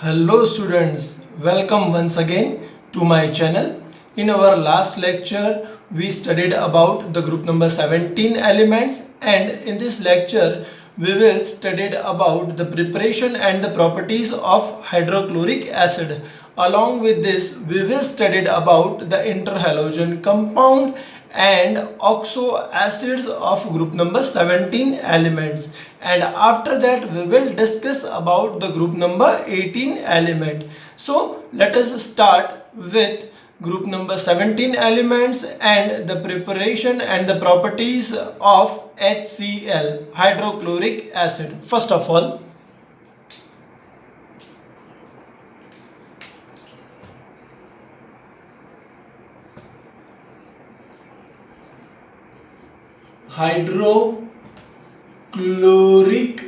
Hello students, welcome once again to my channel. In our last lecture, we studied about the group number 17 elements, and in this lecture, we will study about the preparation and the properties of hydrochloric acid. Along with this, we will study about the interhalogen compound and oxo acids of group number 17 elements, and after that we will discuss about the group number 18 element. So let us start with group number 17 elements and the preparation and the properties of HCl, hydrochloric acid. First of all, hydrochloric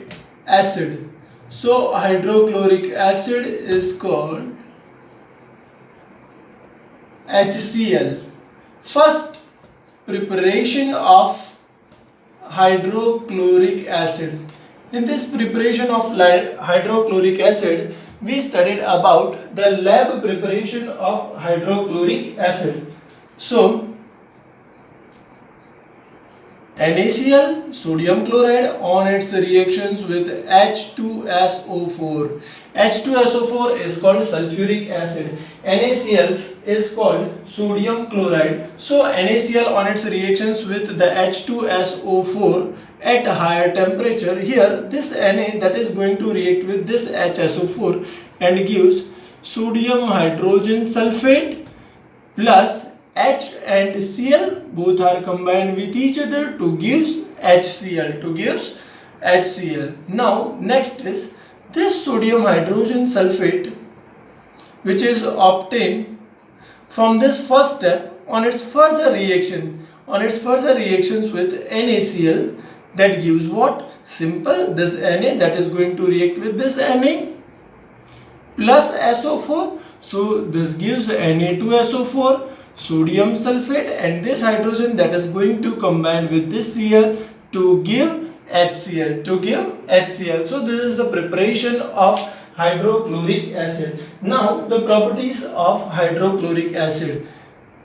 acid. So hydrochloric acid is called HCl. First, preparation of hydrochloric acid. In this preparation of hydrochloric acid, we studied about the lab preparation of hydrochloric acid. So NaCl, sodium chloride, on its reactions with H2SO4. H2SO4 is called sulfuric acid. NaCl is called sodium chloride. So NaCl on its reactions with the H2SO4 at a higher temperature, here this Na that is going to react with this HSO4 and gives sodium hydrogen sulfate plus H and Cl, both are combined with each other to gives HCl. Now next is this sodium hydrogen sulfate, which is obtained from this first step on its further reactions with NaCl, that gives what? Simple, this Na that is going to react with this Na plus SO4, so this gives Na2SO4, sodium sulfate, and this hydrogen that is going to combine with this Cl to give HCl. So this is the preparation of hydrochloric acid. Now the properties of hydrochloric acid.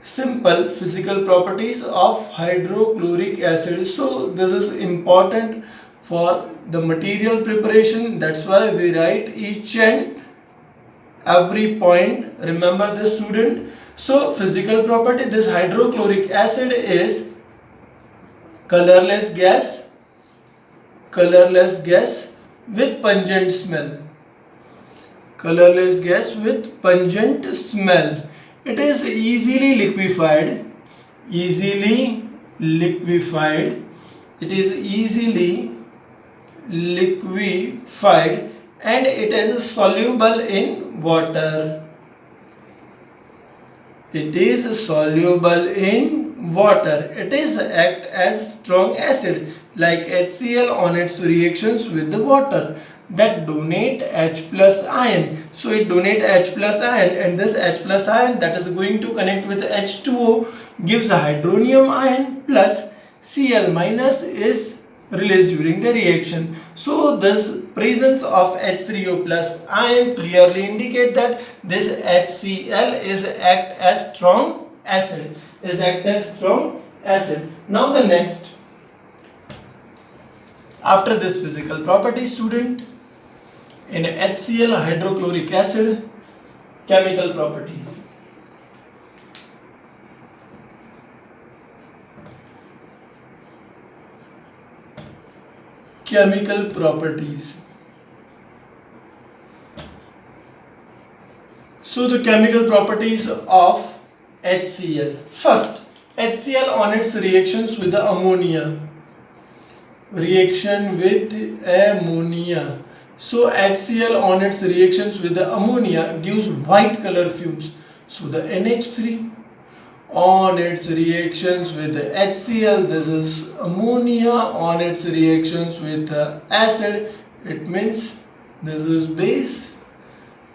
Simple physical properties of hydrochloric acid. So this is important for the material preparation. That's why we write each and every point. Remember this, student. So physical property, this hydrochloric acid is colorless gas with pungent smell. Colorless gas with pungent smell. It is easily liquefied. And it is soluble in water. It is act as strong acid like HCl on its reactions with the water that donate H plus ion. So it donate H plus ion, and this H plus ion that is going to connect with H2O gives a hydronium ion plus Cl minus is released during the reaction. So this presence of H3O plus ion clearly indicate that this HCl is act as strong acid. Now the next, after this physical property, student, in HCl, hydrochloric acid, chemical properties. So the chemical properties of HCl. First, HCl on its reactions with the ammonia. So HCl on its reactions with the ammonia gives white color fumes. So the NH3 on its reactions with the HCl, this is ammonia on its reactions with the acid, it means this is base,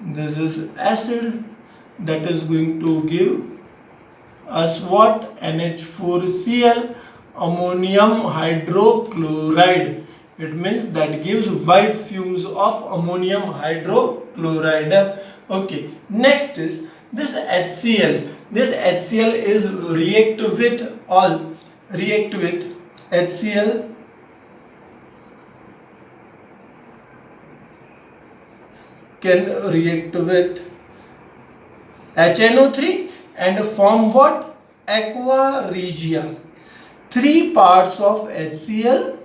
this is acid, that is going to give us what? NH4Cl, ammonium hydrochloride. It means that gives white fumes of ammonium hydrochloride. Okay, next is this HCl. This HCl is react with HCl can react with HNO3 and form what? Aqua regia. Three parts of HCl,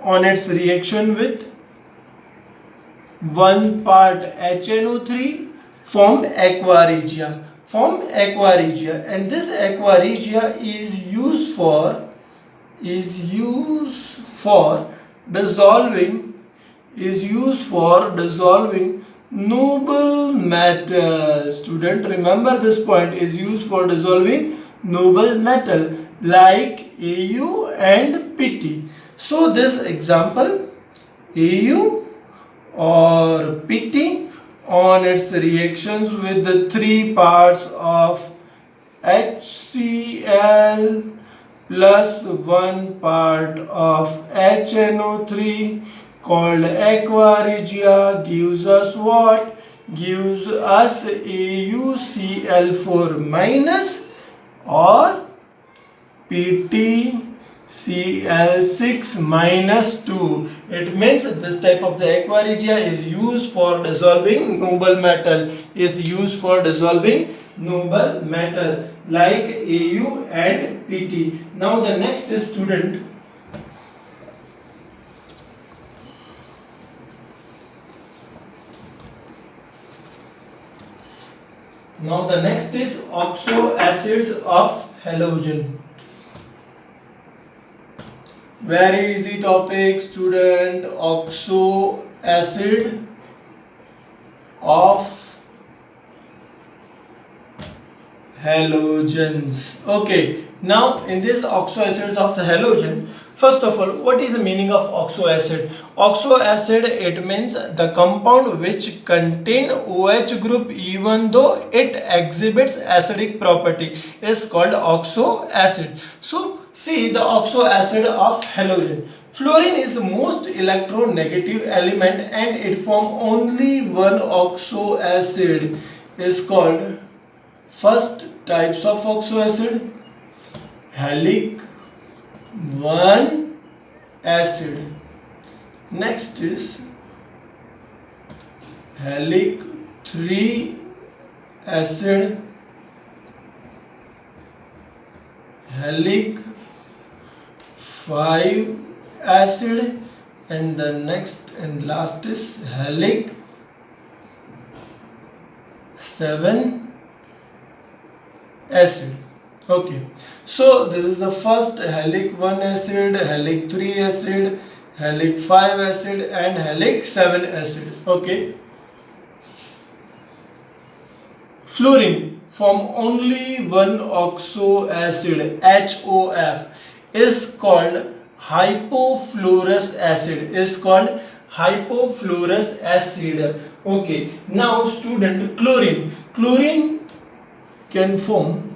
on its reaction with one part HNO3 form aqua regia. And this aqua regia is used for dissolving noble metal. Student, remember this point, is used for dissolving noble metal like Au and Pt. So this example, Au or Pt on its reactions with the three parts of HCl plus one part of HNO3 called aqua regia gives us what? Gives us AuCl4 minus or PtCl6 minus 2. It means this type of the aqua regia is used for dissolving noble metal, like Au and Pt. Now the next is student. Now the next is oxo acids of halogen. Very easy topic, student. Oxo acid of halogens. Okay, now in this oxo acids of the halogen, first of all, what is the meaning of oxo acid? Oxo acid, it means the compound which contain OH group even though it exhibits acidic property is called oxo acid. So see the oxo acid of halogen. Fluorine is the most electronegative element and it forms only one oxo acid, is called first types of oxo acid, halic 1 acid. Next is halic 3 acid, halic 5 acid, and the next and last is halic 7 acid. Okay, so this is the first halic 1 acid, halic 3 acid, halic 5 acid and halic 7 acid. Okay, fluorine form only one oxo acid, HOF, is called hypofluorous acid, Okay, now student, chlorine can form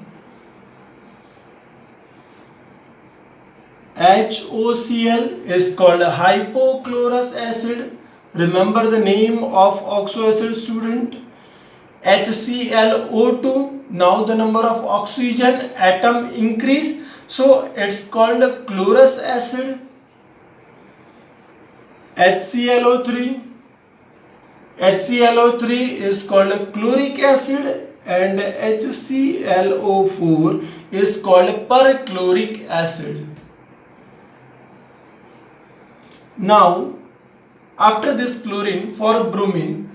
HOCl, is called hypochlorous acid. Remember the name of oxo acid, student? HClO2. Now the number of oxygen atom increase, so it's called chlorous acid. HClO3 is called chloric acid and HClO4 is called perchloric acid. Now after this chlorine, for bromine,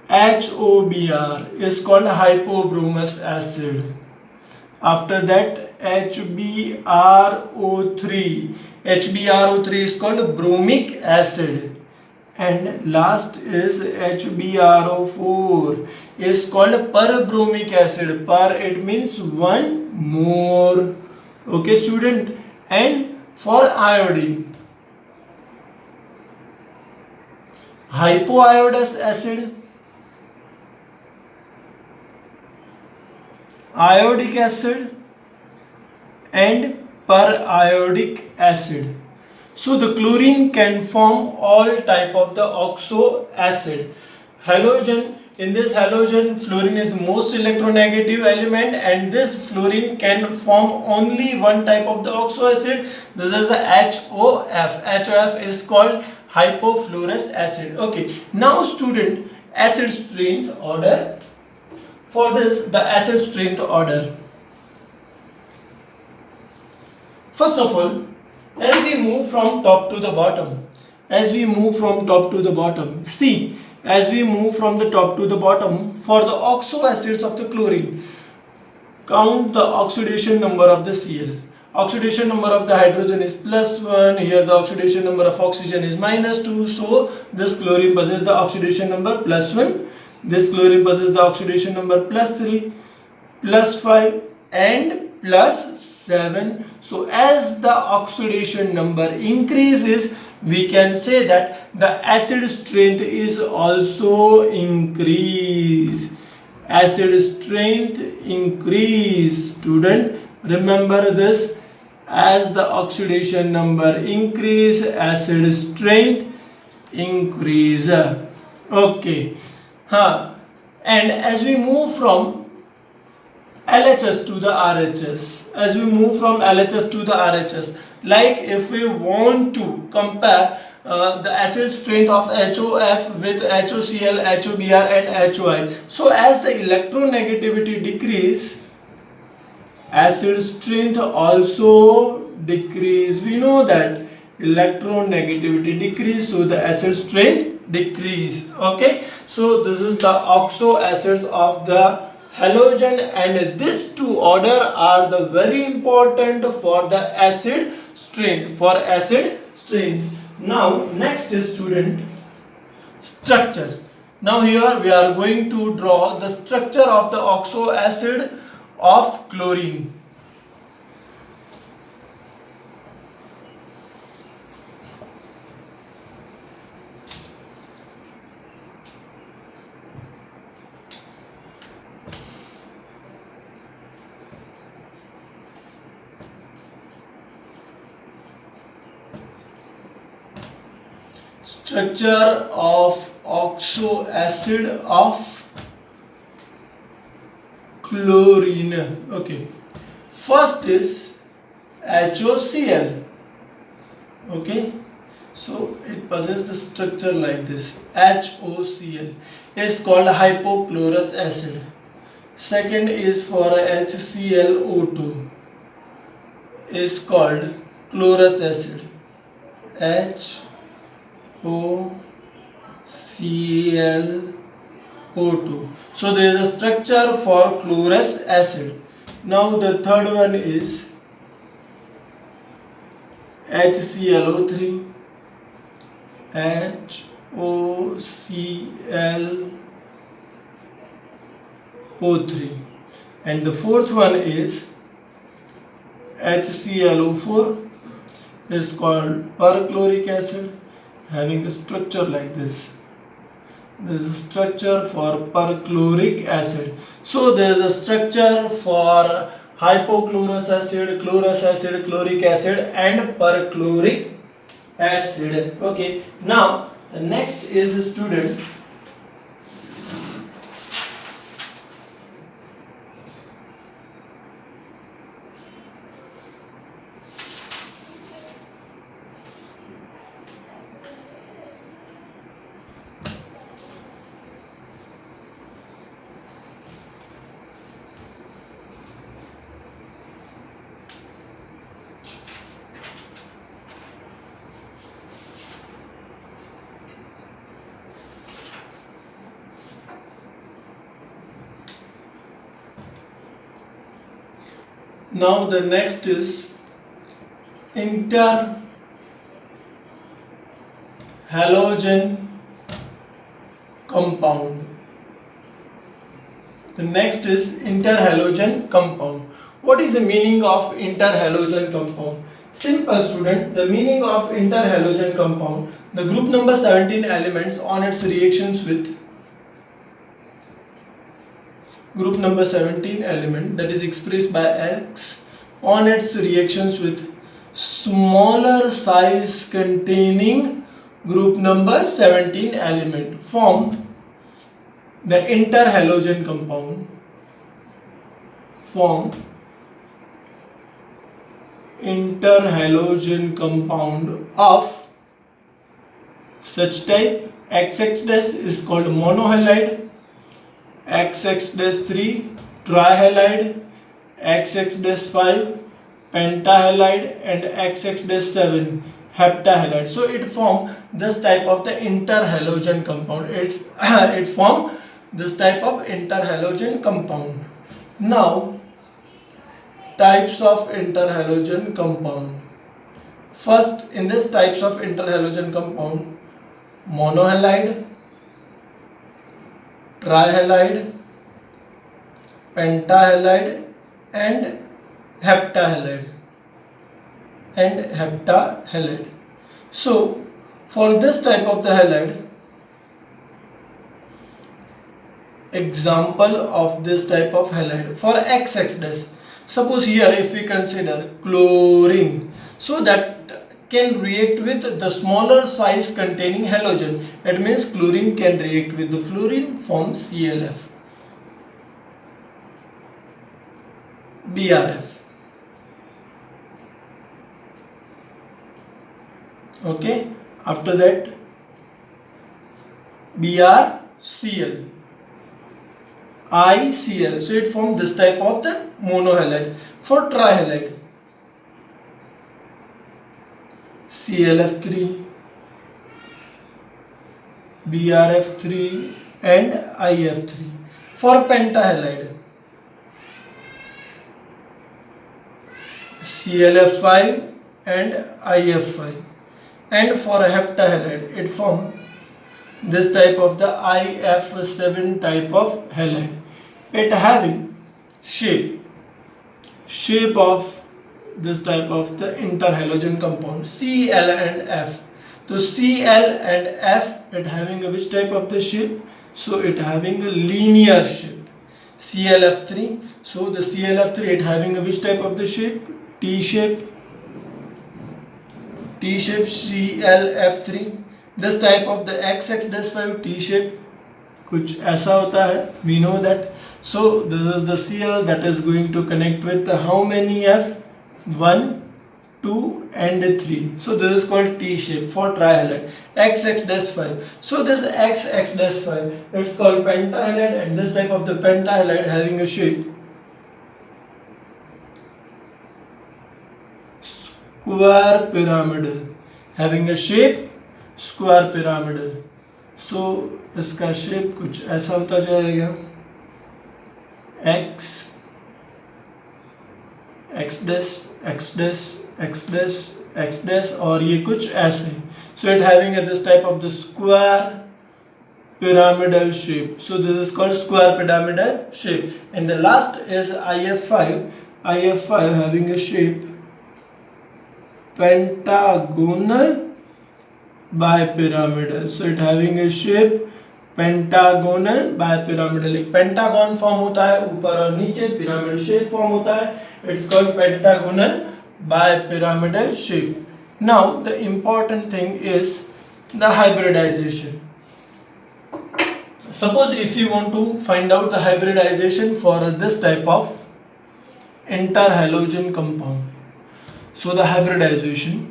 HOBr is called hypobromous acid. After that HBRO3 is called bromic acid, and last is HBRO4 is called perbromic acid. Per, it means one more. Okay, student. And for iodine, hypoiodous acid, iodic acid and periodic acid. So the chlorine can form all type of the oxo acid. Halogen, in this halogen, fluorine is most electronegative element, and this fluorine can form only one type of the oxo acid. This is a HOF. HOF is called hypofluorous acid. Okay, now student, acid strength order. For this, the acid strength order. First of all, as we move from top to the bottom, see, as we move from the top to the bottom, for the oxo acids of the chlorine, count the oxidation number of the Cl. Oxidation number of the hydrogen is +1, here the oxidation number of oxygen is -2, so this chlorine possesses the oxidation number +1, this chlorine possesses the oxidation number +3, +5 and +7. So as the oxidation number increases, we can say that the acid strength is also increase. Acid strength increase. Student, remember this. As the oxidation number increase, acid strength increase. Okay. And as we move from LHS to the RHS, like if we want to compare the acid strength of HOF with HOCl, HOBr and HOI, so as the electronegativity decrease, acid strength also decrease. We know that electronegativity decrease, so the acid strength decrease. Okay, so this is the oxo acids of the halogen, and these two order are the very important for the acid strength, Now next is student structure. Now here we are going to draw the structure of the oxo acid of chlorine. Structure of oxo acid of chlorine. Okay, first is HOCl. Okay, so it possesses the structure like this. HOCl is called hypochlorous acid. Second is for HClO2 is called chlorous acid. HOClO2. So there is a structure for chlorous acid. Now the third one is HClO3, HOClO3, and the fourth one is HClO4 is called perchloric acid, having a structure like this. There is a structure for perchloric acid. So there is a structure for hypochlorous acid, chlorous acid, chloric acid and perchloric acid. Okay, now the next is the student now the next is interhalogen compound. The next is interhalogen compound. What is the meaning of interhalogen compound? Simple student, the meaning of interhalogen compound, the group number 17 elements on its reactions with group number 17 element that is expressed by X on its reactions with smaller size containing group number 17 element form the interhalogen compound of such type. XX dash is called monohalide, XX dash 3 trihalide, XX dash 5 pentahalide, and XX dash 7 heptahalide. So it form this type of the interhalogen compound. It form this type of interhalogen compound. Now types of interhalogen compound. First, in this types of interhalogen compound, monohalide, trihalide, pentahalide, and heptahalide. So for this type of the halide, example of this type of halide for XX dash. Suppose here if we consider chlorine, so that can react with the smaller size containing halogen. It means chlorine can react with the fluorine, form ClF, BrF. Okay, after that BrCl, ICl. So it forms this type of the monohalide. For trihalide, ClF3, BrF3, and IF3. For pentahalide, ClF5 and IF5. And for heptahalide, it forms this type of the IF7 type of halide. It having shape of this type of the interhalogen compound Cl and F. So Cl and F, it having a which type of the shape? So it having a linear shape. ClF3, so the ClF3 it having a which type of the shape? T shape ClF3. This type of the XX-5 T shape कुछ ऐसा होता है, we know that. So this is the Cl that is going to connect with how many F? 1, 2 and 3. So this is called T shape for trihalide. XX-5. So this XX-5 it's called pentahalide, and this type of the pentahalide having a shape square pyramidal, having a shape square pyramidal. So इसका shape कुछ ऐसा होता जाएगा, X dash, X dash, X dash, X dash, और ये कुछ ऐसे. So it having this type of the square pyramidal shape. So this is called square pyramidal shape. And the last is IF5. IF5 having a shape pentagonal bipyramidal. So it having a shape pentagonal bipyramidal. एक pentagon form होता है ऊपर और नीचे, pyramid shape form होता है. It's called pentagonal bipyramidal shape. Now the important thing is the hybridisation. Suppose if you want to find out the hybridization for this type of interhalogen compound. So the hybridization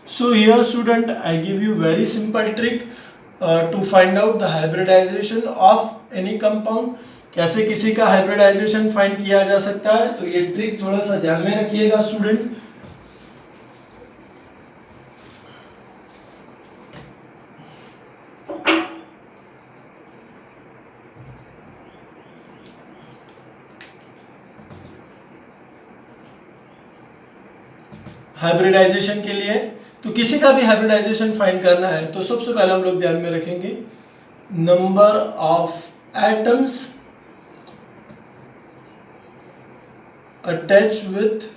So here student, I give you very simple trick to find out the hybridization of any compound. कैसे किसी का hybridization find किया जा सकता है, तो ये trick थोड़ा सा ध्यान में रखिएगा स्टूडेंट. हाइब्रिडाइजेशन के लिए, तो किसी का भी हाइब्रिडाइजेशन फाइंड करना है तो सबसे पहले हम लोग ध्यान में रखेंगे number of atoms attached with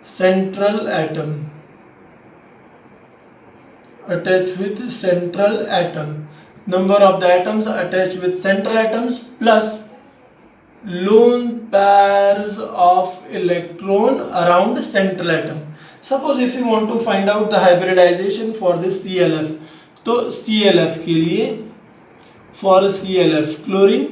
central atom. Number of the atoms attached with central atoms plus lone pairs of electron around central atom. Suppose if you want to find out the hybridization for this CLF, तो CLF के लिए for CLF chlorine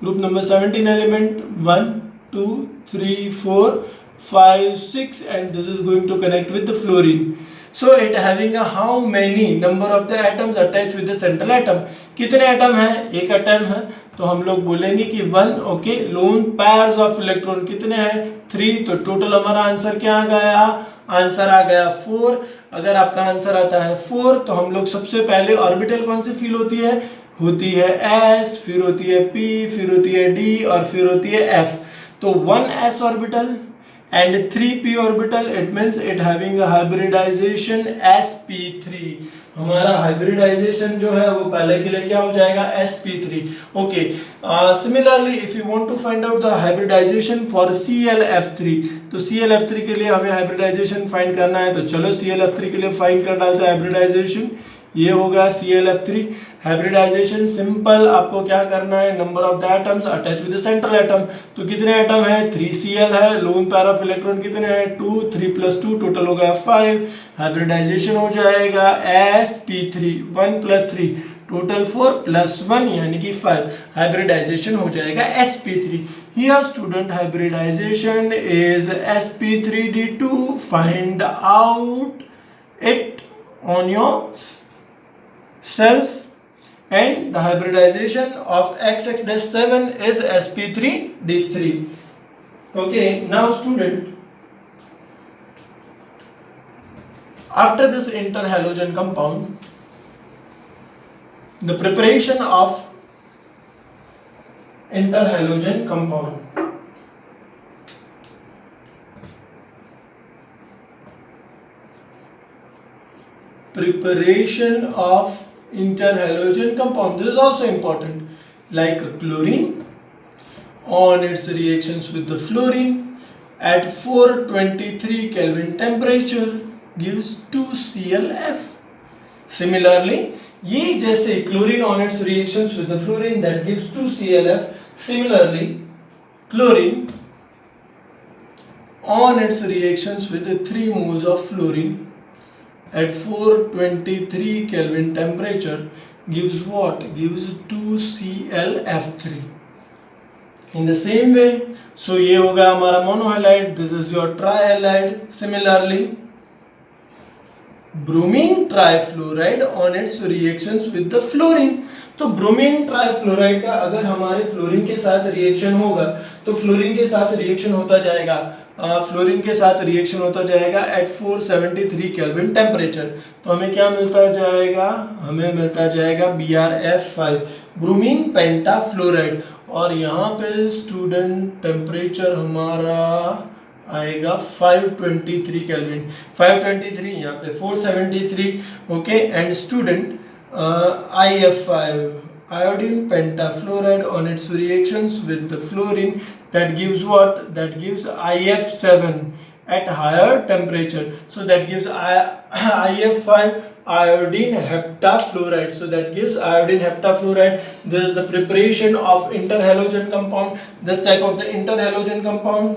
group number 17 element 1 2 3 4 5 6 and this is going to connect with the fluorine. So it having a how many number of the atoms attached with the central atom. कितने atom है? एक atom है, तो हम लोग बोलेंगे कि 1. Okay, loan pairs of electron कितने हैं? 3. तो टोटल हमारा आंसर क्या आ गया? आंसर आ गया 4. अगर आपका आंसर आता है 4 तो हम लोग सबसे पहले ऑर्बिटल कौन सी फील होती है? होती है S, फिर होती है P, फिर होती है D और फिर होती है F. तो 1s orbital and 3p orbital, it means it having a hybridization sp3. हमारा hybridization जो है वो पहले के लिए क्या हो जाएगा? sp3. Okay. Similarly, if you want to find out the hybridization for ClF3, तो ClF3 के लिए हमें hybridization find करना है, तो चलो ClF3 के लिए find कर डालते हैं hybridization. ये होगा ClF3 हाइब्रिडाइजेशन. सिंपल, आपको क्या करना है? Number of the atoms attach with the central atom. तो कितने एटम है? 3Cl है. लोन पेयर ऑफ इलेक्ट्रॉन कितने हैं? 2. 3 + 2 टोटल हो गया 5. हाइब्रिडाइजेशन हो जाएगा sp3. 1 + 3 टोटल 4 + 1 यानी कि 5. हाइब्रिडाइजेशन हो जाएगा sp3. Here student hybridisation is sp3d2. Find out it on your self, and the hybridization of XX-7 is sp3d3. Okay, now student, after this interhalogen compound, the preparation of interhalogen compound. Preparation of interhalogen compound, this is also important. Like chlorine on its reactions with the fluorine at 423 Kelvin temperature gives 2ClF. Similarly, ये जैसे chlorine on its reactions with the fluorine that gives 2ClF. Similarly, chlorine on its reactions with the 3 moles of fluorine at 423 Kelvin temperature gives what? Gives 2ClF3. In the same way, so ये होगा हमारा monohalide, this is your trihalide. Similarly, bromine trifluoride on its reactions with the fluorine. तो bromine trifluoride का अगर हमारे fluorine के साथ reaction होगा तो फ्लोरीन के साथ रिएक्शन होता जाएगा एट 473 केल्विन टेम्परेचर. तो हमें क्या मिलता जाएगा? हमें मिलता जाएगा BrF5 ब्रोमीन पेंटाफ्लोराइड. और यहाँ पे स्टूडेंट टेम्परेचर हमारा आएगा 523 केल्विन. 523 यहाँ पे 473. Okay, and student IF5 iodine pentafluoride on its reactions with the fluorine that gives what? That gives IF7 at higher temperature. So that gives IF5 iodine heptafluoride. So that gives iodine heptafluoride. This is the preparation of interhalogen compound. This type of the interhalogen compound.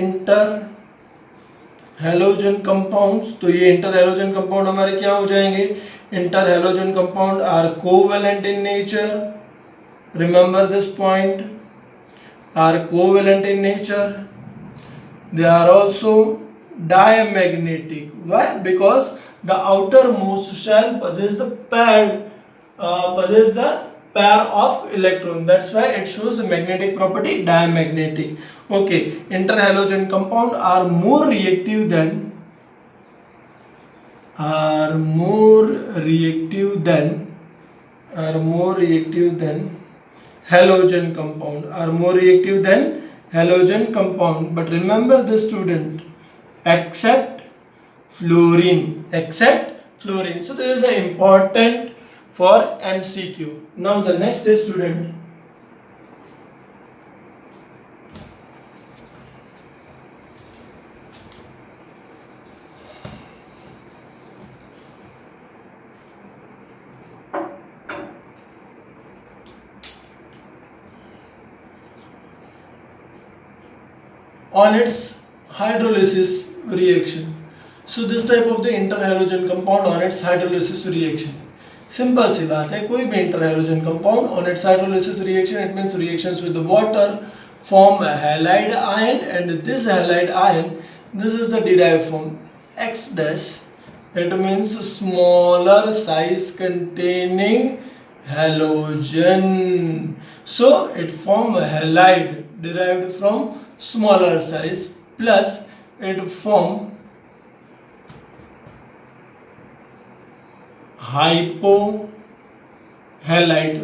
Interhalogen compounds. तो ये interhalogen compound हमारे क्या हो जाएंगे? Interhalogen compound are covalent in nature. Remember this point. Are covalent in nature. They are also diamagnetic. Why? Because the outermost shell possesses the pair of electron. That's why it shows the magnetic property diamagnetic. Okay, interhalogen compound are more reactive than halogen compound. But remember this student, except fluorine. So this is important for MCQ. Now the next is student, on its hydrolysis reaction. So this type of the interhalogen compound on its hydrolysis reaction. Simple सी बात है, कोई भी interhalogen compound on its hydrolysis reaction, it means reactions with the water form a halide ion, and this halide ion, this is the derived form X dash. It means smaller size containing halogen. So it form a halide derived from smaller size, plus it form hypohalite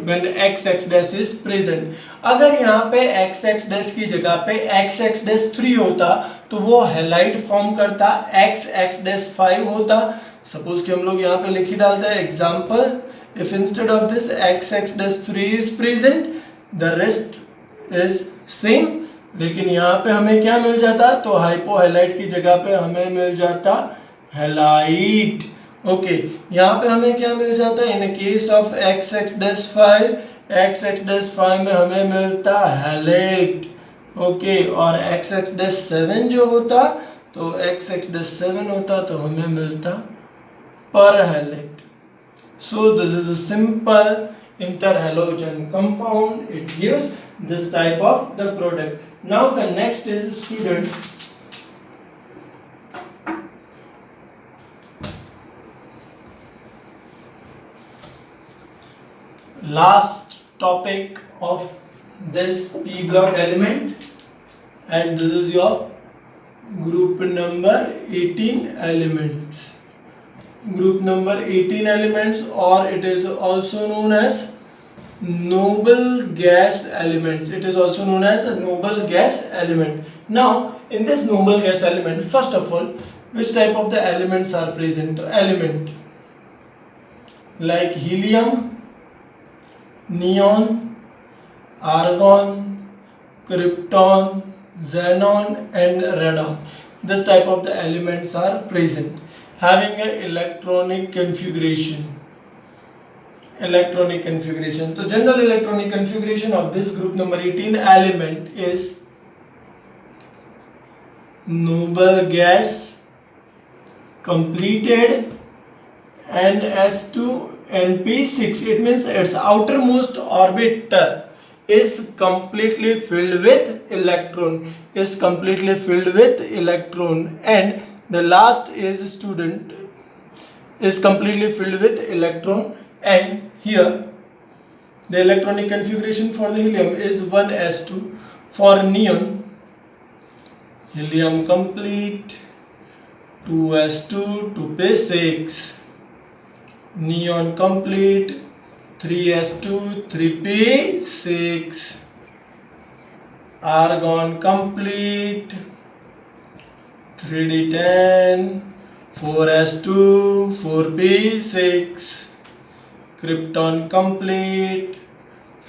when XX dash is present. अगर यहाँ पे XX dash की जगह पे XX dash 3 होता तो वो halide form करता, XX dash 5 होता. सपोज कि हम लोग यहाँ पे लिख ही डालते हैं example, if instead of this XX dash 3 is present the rest is same. लेकिन यहाँ पे हमें क्या मिल जाता, तो हाइपोहैलाइट की जगह पे हमें मिल जाता हैलाइट. ओके, यहाँ पे हमें क्या मिल जाता है, in case of XX dash 5, XX dash 5 में हमें मिलता हैलेट. ओके, और XX dash 7 जो होता, तो XX dash 7 होता तो हमें मिलता परहैलेट. So this is a simple interhalogen compound. It gives this type of the product. Now the next is student. Last topic of this P block element, and this is your group number 18 elements. Group number 18 elements, or it is also known as noble gas elements. It is also known as a noble gas element. Now in this noble gas element, first of all, which type of the elements are present? Element like helium, neon, argon, krypton, xenon and radon. This type of the elements are present, having a electronic configuration. Electronic configuration. So general electronic configuration of this group number 18 element is noble gas completed NS2 NP6. It means its outermost orbiter is completely filled with electron. Is completely filled with electron, and the last is student is completely filled with electron. And here the electronic configuration for the helium is 1s2. For neon, helium complete 2s2 2p6, neon complete 3s2 3p6, argon complete 3d10 4s2 4p6, krypton complete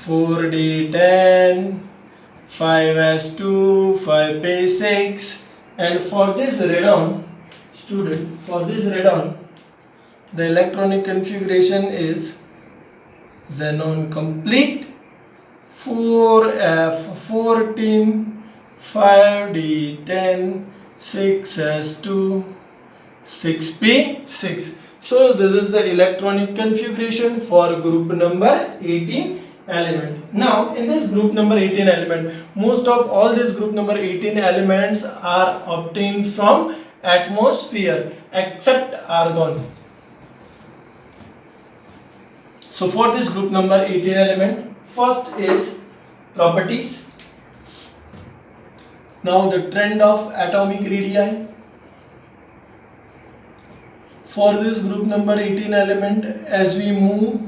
4d10 5s2 5p6. And for this radon, student, for this radon, the electronic configuration is xenon complete 4f14 5d10 6s2 6p6. So this is the electronic configuration for group number 18 element. Now in this group number 18 element, most of all these group number 18 elements are obtained from atmosphere except argon. So for this group number 18 element, first is properties. Now the trend of atomic radii. For this group number 18 element, as we move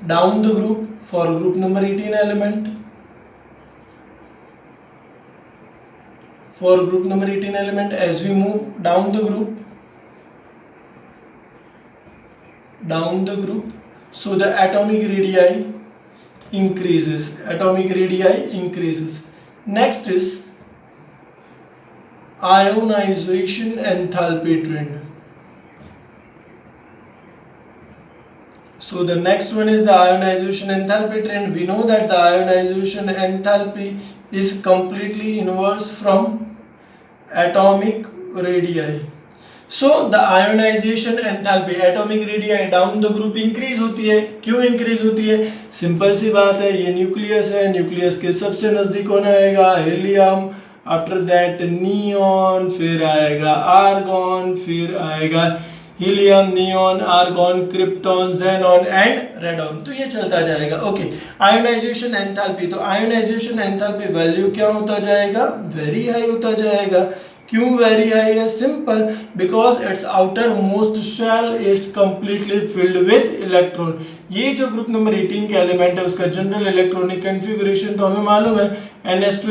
down the group, for group number 18 element, for group number 18 element, as we move down the group, so the atomic radii increases. Atomic radii increases. Next is ionization enthalpy trend. So the next one is the ionization enthalpy trend. We know that the ionization enthalpy is completely inverse from atomic radii. So the ionization enthalpy atomic radii down the group increase होती है. क्यों increase होती है? Simple सी बात है, ये nucleus है, nucleus के सबसे नजदीक कौन आएगा? हीलियम, आफ्टर दैट नियॉन, फिर आएगा आर्गॉन, फिर आएगा helium, neon, argon, krypton, xenon and radon. तो ये चलता जाएगा. Okay, ionisation enthalpy. तो आयोनाइजेशन एंथैल्पी वैल्यू क्या होता जाएगा? वेरी हाई होता जाएगा. क्यों वेरी हाई है? Simple, because it's outermost shell is completely filled with electron. ये जो ग्रुप नंबर 18 के एलिमेंट है उसका जनरल इलेक्ट्रॉनिक कॉन्फ़िगरेशन तो हमें मालूम है, NS2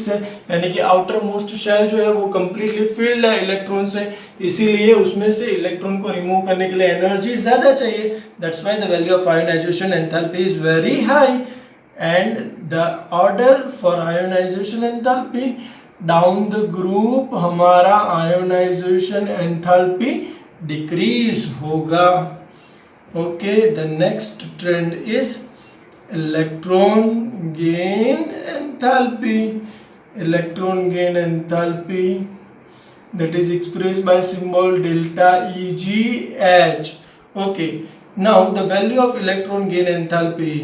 है, यानी कि आउटर मोस्ट शेल जो है वो कंप्लीटली फिल्ड है इलेक्ट्रॉन से, इसीलिए उसमें से इलेक्ट्रॉन को रिमूव करने के लिए एनर्जी ज्यादा चाहिए. That's why the value of ionisation enthalpy is very high. And the order for ionisation enthalpy down the group हमारा आयोनाइजेशन एंथैल्पी डिक्रीज होगा. Okay, the next trend is electron gain enthalpy. Electron gain enthalpy that is expressed by symbol delta EGH. Okay, now the value of electron gain enthalpy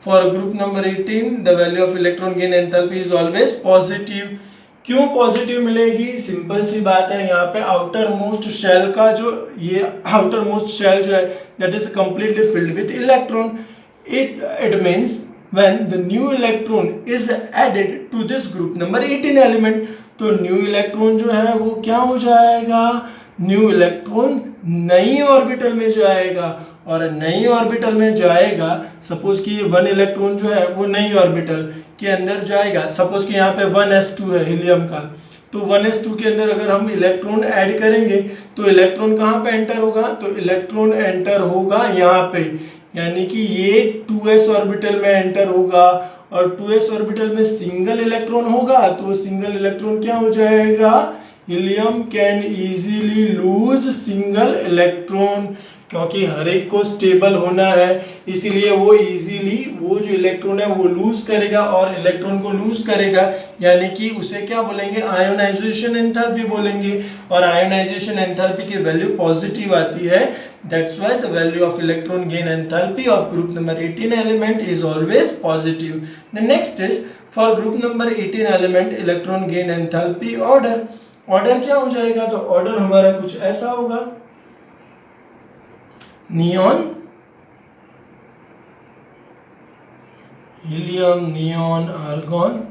for group number 18, the value of electron gain enthalpy is always positive. क्यों positive मिलेगी? Simple सी बात है, यहाँ पे outer most shell का जो ये outer most shell जो है that is completely filled with electron. It means when the new electron is added to this group number 18 element, तो न्यू इलेक्ट्रॉन जो है वो क्या हो जाएगा? न्यू इलेक्ट्रॉन नई ऑर्बिटल में जाएगा, और नई ऑर्बिटल में जाएगा. सपोज कि ये 1 इलेक्ट्रॉन जो है वो नई ऑर्बिटल के अंदर जाएगा. सपोज कि यहाँ पे 1s2 है हीलियम का, तो 1s2 के अंदर अगर हम इलेक्ट्रॉन ऐड करेंगे तो इलेक्ट्रॉन कहाँ पे एंटर होगा? तो इलेक्ट्रॉन एंटर होगा यहाँ पे, यानी कि ये 2s ऑर्बिटल में एंटर होगा, और 2s ऑर्बिटल में सिंगल इलेक्ट्रॉन होगा, तो सिंगल इलेक्ट्रॉन क्या हो जाएगा? Helium can easily lose single electron, क्योंकि हर एक को स्टेबल होना है, इसीलिए वो इजीली वो जो इलेक्ट्रॉन है वो लूज करेगा, और इलेक्ट्रॉन को लूज करेगा यानी कि उसे क्या बोलेंगे? आयोनाइजेशन एंथैल्पी बोलेंगे, और आयोनाइजेशन एंथैल्पी की वैल्यू पॉजिटिव आती है. That's why the value of electron gain enthalpy of group number 18 element is always positive. The next is for group number 18 element electron gain enthalpy order. Order क्या हो जाएगा? तो order हमारा कुछ ऐसा होगा, नियॉन, हीलियम, नियॉन, आर्गॉन,